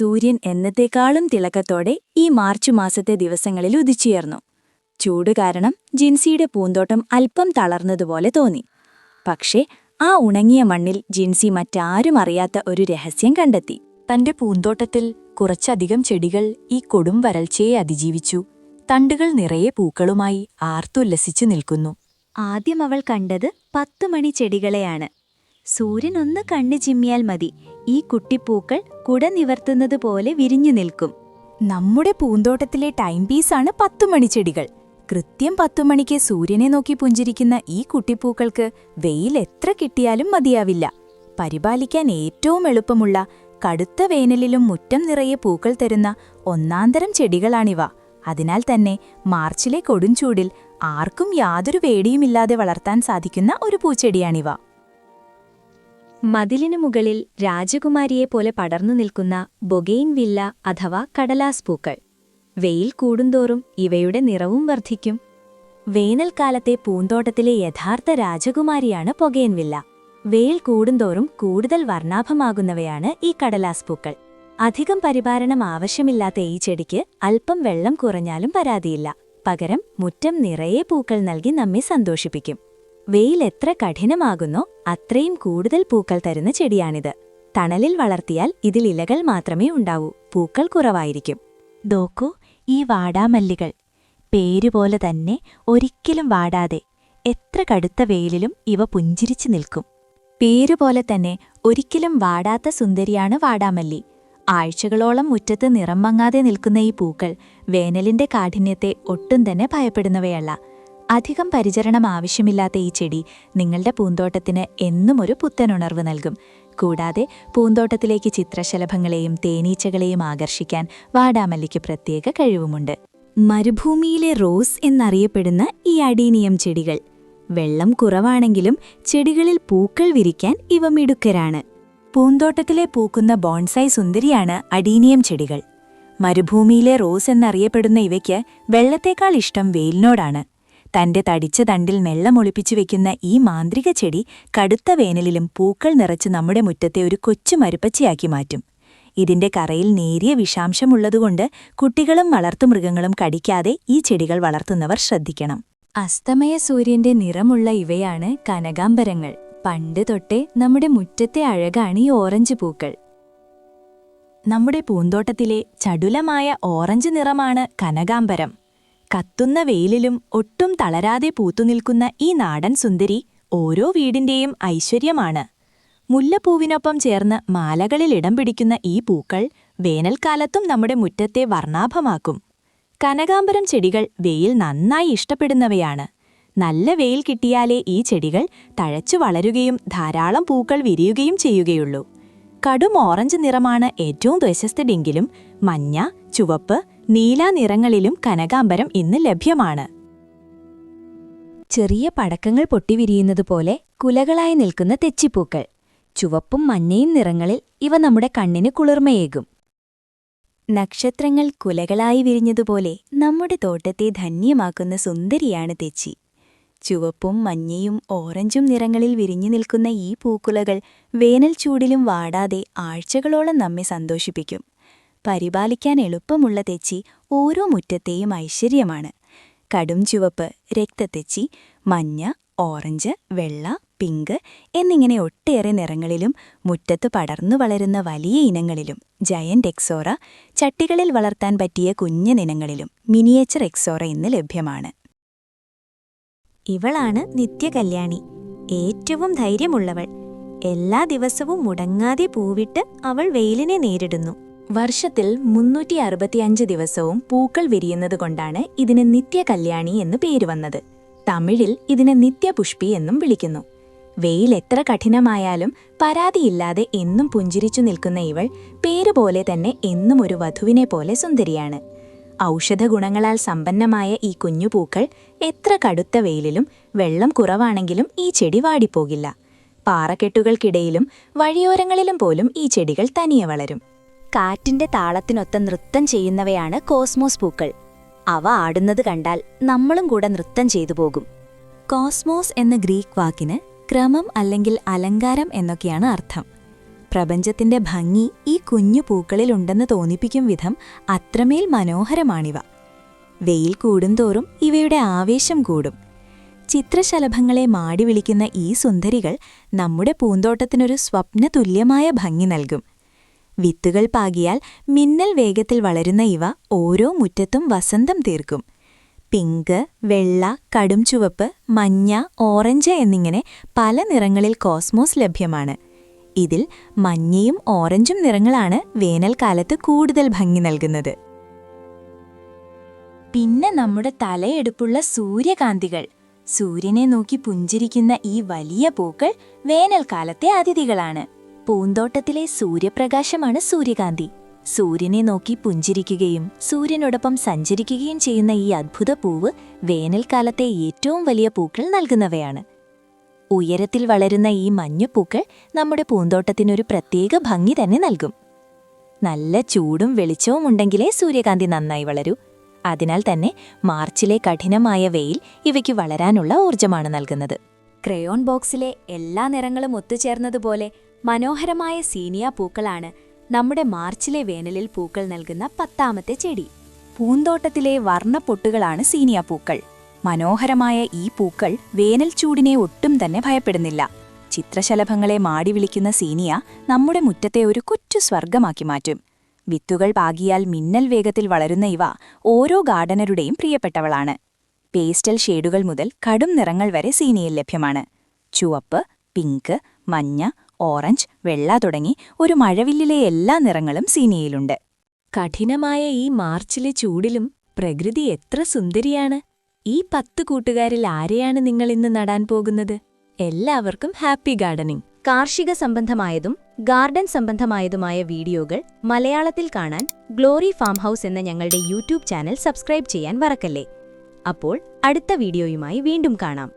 സൂര്യൻ എന്നത്തേക്കാളും തിളക്കത്തോടെ ഈ മാർച്ച് മാസത്തെ ദിവസങ്ങളിൽ ഉദിച്ചുയർന്നു. ചൂട് കാരണം ജിൻസിയുടെ പൂന്തോട്ടം അല്പം തളർന്നതുപോലെ തോന്നി. പക്ഷേ ആ ഉണങ്ങിയ മണ്ണിൽ ജിൻസി മറ്റാരും അറിയാത്ത ഒരു രഹസ്യം കണ്ടെത്തി. തന്റെ പൂന്തോട്ടത്തിൽ കുറച്ചധികം ചെടികൾ ഈ കൊടും വരൾച്ചയെ അതിജീവിച്ചു. തണ്ടുകൾ നിറയെ പൂക്കളുമായി ആർത്തുല്ലസിച്ചു നിൽക്കുന്നു. ആദ്യം അവൾ കണ്ടത് 10 മണി ചെടികളെയാണ്. സൂര്യനൊന്ന് കണ്ണു ചിമ്മിയാൽ മതി, ഈ കുട്ടിപ്പൂക്കൾ കുട നിവർത്തുന്നതുപോലെ വിരിഞ്ഞു നിൽക്കും. നമ്മുടെ പൂന്തോട്ടത്തിലെ ടൈം പീസാണ് 10 മണിച്ചെടികൾ. കൃത്യം 10 മണിക്ക് സൂര്യനെ നോക്കി പുഞ്ചിരിക്കുന്ന ഈ കുട്ടിപ്പൂക്കൾക്ക് വെയിൽ എത്ര കിട്ടിയാലും മതിയാവില്ല. പരിപാലിക്കാൻ ഏറ്റവും എളുപ്പമുള്ള, കടുത്ത വേനലിലും മുറ്റം നിറയെ പൂക്കൾ തരുന്ന ഒന്നാന്തരം ചെടികളാണിവ. അതിനാൽ തന്നെ മാർച്ചിലെ കൊടുംചൂടിൽ ആർക്കും യാതൊരു പേടിയുമില്ലാതെ വളർത്താൻ സാധിക്കുന്ന ഒരു പൂച്ചെടിയാണിവ. മതിലിനു മുകളിൽ രാജകുമാരിയെപ്പോലെ പടർന്നു നിൽക്കുന്ന ബൊഗെയിൻവില്ല അഥവാ കടലാസ് പൂക്കൾ. വെയിൽ കൂടുന്തോറും ഇവയുടെ നിറവും വർദ്ധിക്കും. വേനൽക്കാലത്തെ പൂന്തോട്ടത്തിലെ യഥാർത്ഥ രാജകുമാരിയാണ് ബൊഗെയിൻവില്ല. വെയിൽ കൂടുന്തോറും കൂടുതൽ വർണ്ണാഭമാകുന്നവയാണ് ഈ കടലാസ് പൂക്കൾ. അധികം പരിപാലനം ആവശ്യമില്ലാത്ത ഈ ചെടിക്ക് അല്പം വെള്ളം കുറഞ്ഞാലും പരാതിയില്ല. പകരം മുറ്റം നിറയെ പൂക്കൾ നൽകി നമ്മെ സന്തോഷിപ്പിക്കും. വെയിൽ എത്ര കഠിനമാകുന്നോ അത്രയും കൂടുതൽ പൂക്കൾ തരുന്ന ചെടിയാണിത്. തണലിൽ വളർത്തിയാൽ ഇതിൽ ഇലകൾ മാത്രമേ ഉണ്ടാവൂ, പൂക്കൾ കുറവായിരിക്കും. നോക്കൂ, ഈ വാടാമല്ലികൾ. പേരുപോലെ തന്നെ ഒരിക്കലും വാടാതെ എത്ര കടുത്ത വെയിലിലും ഇവ പുഞ്ചിരിച്ചു നിൽക്കും. പേരുപോലെ തന്നെ ഒരിക്കലും വാടാത്ത സുന്ദരിയാണ് വാടാമല്ലി. ആഴ്ചകളോളം മുറ്റത്ത് നിറം മങ്ങാതെ നിൽക്കുന്ന ഈ പൂക്കൾ വേനലിന്റെ കാഠിന്യത്തെ ഒട്ടും തന്നെ ഭയപ്പെടുന്നവയല്ല. അധികം പരിചരണം ആവശ്യമില്ലാത്ത ഈ ചെടി നിങ്ങളുടെ പൂന്തോട്ടത്തിന് എന്നും ഒരു പുത്തനുണർവ് നൽകും. കൂടാതെ പൂന്തോട്ടത്തിലേക്ക് ചിത്രശലഭങ്ങളെയും തേനീച്ചകളെയും ആകർഷിക്കാൻ വാടാമല്ലിക്ക് പ്രത്യേക കഴിവുമുണ്ട്. മരുഭൂമിയിലെ റോസ് എന്നറിയപ്പെടുന്ന ഈ അഡീനിയം ചെടികൾ. വെള്ളം കുറവാണെങ്കിലും ചെടികളിൽ പൂക്കൾ വിരിക്കാൻ ഇവ മിടുക്കരാണ്. പൂന്തോട്ടത്തിലെ പൂക്കുന്ന ബോൺസായി സുന്ദരിയാണ് അഡീനിയം ചെടികൾ. മരുഭൂമിയിലെ റോസ് എന്നറിയപ്പെടുന്ന ഇവയ്ക്ക് വെള്ളത്തേക്കാൾ ഇഷ്ടം വെയിലിനോടാണ്. തന്റെ തടിച്ച തണ്ടിൽ വെള്ളമൊളിപ്പിച്ചു വെക്കുന്ന ഈ മാന്ത്രിക ചെടി കടുത്ത വേനലിലും പൂക്കൾ നിറച്ച് നമ്മുടെ മുറ്റത്തെ ഒരു കൊച്ചു മരുപ്പച്ചയാക്കി മാറ്റും. ഇതിന്റെ കറയിൽ നേരിയ വിഷാംശമുള്ളതുകൊണ്ട് കുട്ടികളും വളർത്തുമൃഗങ്ങളും കടിക്കാതെ ഈ ചെടികൾ വളർത്തുന്നവർ ശ്രദ്ധിക്കണം. അസ്തമയ സൂര്യന്റെ നിറമുള്ള ഇവയാണ് കനകാംബരങ്ങൾ. പണ്ട് തൊട്ടേ നമ്മുടെ മുറ്റത്തെ അഴകാണ് ഈ ഓറഞ്ച് പൂക്കൾ. നമ്മുടെ പൂന്തോട്ടത്തിലെ ചടുലമായ ഓറഞ്ച് നിറമാണ് കനകാംബരം. കത്തുന്ന വെയിലിലും ഒട്ടും തളരാതെ പൂത്തുനിൽക്കുന്ന ഈ നാടൻ സുന്ദരി ഓരോ വീടിന്റെയും ഐശ്വര്യമാണ്. മുല്ലപ്പൂവിനൊപ്പം ചേർന്ന് മാലകളിൽ ഇടം പിടിക്കുന്ന ഈ പൂക്കൾ വേനൽക്കാലത്തും നമ്മുടെ മുറ്റത്തെ വർണ്ണാഭമാക്കും. കനകാംബരം ചെടികൾ വെയിൽ നന്നായി ഇഷ്ടപ്പെടുന്നവയാണ്. നല്ല വെയിൽ കിട്ടിയാലേ ഈ ചെടികൾ തഴച്ചു വളരുകയും ധാരാളം പൂക്കൾ വിരിയുകയും ചെയ്യുകയുള്ളൂ. കടും ഓറഞ്ച് നിറമാണ് ഏറ്റവും പ്രശസ്തമെങ്കിലും മഞ്ഞ, ചുവപ്പ്, നീല നിറങ്ങളിലും കനകാംബരം ഇന്ന് ലഭ്യമാണ്. ചെറിയ പടക്കങ്ങൾ പൊട്ടിവിരിയുന്നതുപോലെ കുലകളായി നിൽക്കുന്ന തെച്ചിപ്പൂക്കൾ. ചുവപ്പും മഞ്ഞയും നിറങ്ങളിൽ ഇവ നമ്മുടെ കണ്ണിന് കുളിർമയേകും. നക്ഷത്രങ്ങൾ കുലകളായി വിരിഞ്ഞതുപോലെ നമ്മുടെ തോട്ടത്തെ ധന്യമാക്കുന്ന സുന്ദരിയാണ് തെച്ചി. ചുവപ്പും മഞ്ഞയും ഓറഞ്ചും നിറങ്ങളിൽ വിരിഞ്ഞു നിൽക്കുന്ന ഈ പൂക്കുലകൾ വേനൽ ചൂടിലും വാടാതെ ആഴ്ചകളോളം നമ്മെ സന്തോഷിപ്പിക്കും. പരിപാലിക്കാൻ എളുപ്പമുള്ള തെച്ചി ഓരോ മുറ്റത്തെയും ഐശ്വര്യമാണ്. കടും ചുവപ്പ്, രക്തത്തെച്ചി, മഞ്ഞ, ഓറഞ്ച്, വെള്ള, പിങ്ക് എന്നിങ്ങനെ ഒട്ടേറെ നിറങ്ങളിലും മുറ്റത്ത് പടർന്നു വളരുന്ന വലിയ ഇനങ്ങളിലും ജയന്റ് എക്സോറ, ചട്ടികളിൽ വളർത്താൻ പറ്റിയ കുഞ്ഞിനങ്ങളിലും മിനിയേച്ചർ എക്സോറ ഇന്ന് ലഭ്യമാണ്. ഇവളാണ് നിത്യകല്യാണി, ഏറ്റവും ധൈര്യമുള്ളവൾ. എല്ലാ ദിവസവും മുടങ്ങാതെ പൂവിട്ട് അവൾ വെയിലിനെ നേരിടുന്നു. വർഷത്തിൽ 365 ദിവസവും പൂക്കൾ വിരിയുന്നതുകൊണ്ടാണ് ഇതിന് നിത്യകല്യാണി എന്ന് പേര് വന്നത്. തമിഴിൽ ഇതിനെ നിത്യപുഷ്പി എന്നും വിളിക്കുന്നു. വെയിൽ എത്ര കഠിനമായാലും പരാതിയില്ലാതെ എന്നും പുഞ്ചിരിച്ചു നിൽക്കുന്ന ഇവൾ പേരുപോലെ തന്നെ എന്നും ഒരു വധുവിനെ പോലെ സുന്ദരിയാണ്. ഔഷധഗുണങ്ങളാൽ സമ്പന്നമായ ഈ കുഞ്ഞുപൂക്കൾ എത്ര കടുത്ത വെയിലിലും വെള്ളം കുറവാണെങ്കിലും ഈ ചെടി വാടിപ്പോകില്ല. പാറക്കെട്ടുകൾക്കിടയിലും വഴിയോരങ്ങളിലും പോലും ഈ ചെടികൾ തനിയെ വളരും. കാറ്റിന്റെ താളത്തിനൊത്ത നൃത്തം ചെയ്യുന്നവയാണ് കോസ്മോസ് പൂക്കൾ. അവ ആടുന്നത് കണ്ടാൽ നമ്മളും കൂടെ നൃത്തം ചെയ്തു പോകും. കോസ്മോസ് എന്ന ഗ്രീക്ക് വാക്കിന് ക്രമം അല്ലെങ്കിൽ അലങ്കാരം എന്നൊക്കെയാണ് അർത്ഥം. പ്രപഞ്ചത്തിന്റെ ഭംഗി ഈ കുഞ്ഞു പൂക്കളിലുണ്ടെന്ന് തോന്നിപ്പിക്കും വിധം അത്രമേൽ മനോഹരമാണിവ. വെയിൽ കൂടുന്തോറും ഇവയുടെ ആവേശം കൂടും. ചിത്രശലഭങ്ങളെ മാടി വിളിക്കുന്ന ഈ സുന്ദരികൾ നമ്മുടെ പൂന്തോട്ടത്തിനൊരു സ്വപ്നതുല്യമായ ഭംഗി നൽകും. വിത്തുകൾ പാകിയാൽ മിന്നൽ വേഗത്തിൽ വളരുന്ന ഇവ ഓരോ മുറ്റത്തും വസന്തം തീർക്കും. പിങ്ക്, വെള്ള, കടും ചുവപ്പ്, മഞ്ഞ, ഓറഞ്ച് എന്നിങ്ങനെ പല നിറങ്ങളിൽ കോസ്മോസ് ലഭ്യമാണ്. ഇതിൽ മഞ്ഞയും ഓറഞ്ചും നിറങ്ങളാണ് വേനൽക്കാലത്ത് കൂടുതൽ ഭംഗി നൽകുന്നത്. പിന്നെ നമ്മുടെ തലയെടുപ്പുള്ള സൂര്യകാന്തികൾ. സൂര്യനെ നോക്കി പുഞ്ചിരിക്കുന്ന ഈ വലിയ പൂക്കൾ വേനൽക്കാലത്തെ അതിഥികളാണ്. പൂന്തോട്ടത്തിലെ സൂര്യപ്രകാശമാണ് സൂര്യകാന്തി. സൂര്യനെ നോക്കി പുഞ്ചിരിക്കുകയും സൂര്യനോടൊപ്പം സഞ്ചരിക്കുകയും ചെയ്യുന്ന ഈ അദ്ഭുത പൂവ് വേനൽക്കാലത്തെ ഏറ്റവും വലിയ പൂക്കൾ നൽകുന്നവയാണ്. ഉയരത്തിൽ വളരുന്ന ഈ മഞ്ഞപ്പൂക്കൾ നമ്മുടെ പൂന്തോട്ടത്തിനൊരു പ്രത്യേക ഭംഗി തന്നെ നൽകും. നല്ല ചൂടും വെളിച്ചവും ഉണ്ടെങ്കിലേ സൂര്യകാന്തി നന്നായി വളരൂ. അതിനാൽ തന്നെ മാർച്ചിലെ കഠിനമായ വെയിൽ ഇവയ്ക്ക് വളരാനുള്ള ഊർജ്ജമാണ് നൽകുന്നത്. ക്രയോൺ ബോക്സിലെ എല്ലാ നിറങ്ങളും ഒത്തുചേർന്നതുപോലെ മനോഹരമായ സീനിയ പൂക്കളാണ് നമ്മുടെ മാർച്ചിലെ വേനലിൽ പൂക്കൾ നൽകുന്ന 10ാമത്തെ ചെടി. പൂന്തോട്ടത്തിലെ വർണ്ണപ്പൊട്ടുകളാണ് സീനിയ പൂക്കൾ. മനോഹരമായ ഈ പൂക്കൾ വേനൽ ചൂടിനെ ഒട്ടും തന്നെ ഭയപ്പെടുന്നില്ല. ചിത്രശലഭങ്ങളെ മാടി വിളിക്കുന്ന സീനിയ നമ്മുടെ മുറ്റത്തെ ഒരു കൊച്ചു സ്വർഗമാക്കി മാറ്റും. വിത്തുകൾ പാകിയാൽ മിന്നൽ വേഗത്തിൽ വളരുന്ന ഇവ ഓരോ ഗാർഡനറുടെയും പ്രിയപ്പെട്ടവളാണ്. പേസ്റ്റൽ ഷേഡുകൾ മുതൽ കടും നിറങ്ങൾ വരെ സീനിയയിൽ ലഭ്യമാണ്. ചുവപ്പ്, പിങ്ക്, മഞ്ഞ, ഓറഞ്ച്, വെള്ള തുടങ്ങി ഒരു മഴവില്ലിലെ എല്ലാ നിറങ്ങളും സീനിയയിലുണ്ട്. കഠിനമായ ഈ മാർച്ചിലെ ചൂടിലും പ്രകൃതി എത്ര സുന്ദരിയാണ്. ഈ 10 കൂട്ടുകാരിൽ ആരെയാണ് നിങ്ങൾ ഇന്ന് നടാൻ പോകുന്നത്? എല്ലാവർക്കും ഹാപ്പി ഗാർഡനിംഗ്. കാർഷിക സംബന്ധമായതും ഗാർഡൻ സംബന്ധമായതുമായ വീഡിയോകൾ മലയാളത്തിൽ കാണാൻ ഗ്ലോറി ഫാം ഹൗസ് എന്ന ഞങ്ങളുടെ യൂട്യൂബ് ചാനൽ സബ്സ്ക്രൈബ് ചെയ്യാൻ മറക്കല്ലേ. അപ്പോൾ അടുത്ത വീഡിയോയുമായി വീണ്ടും കാണാം.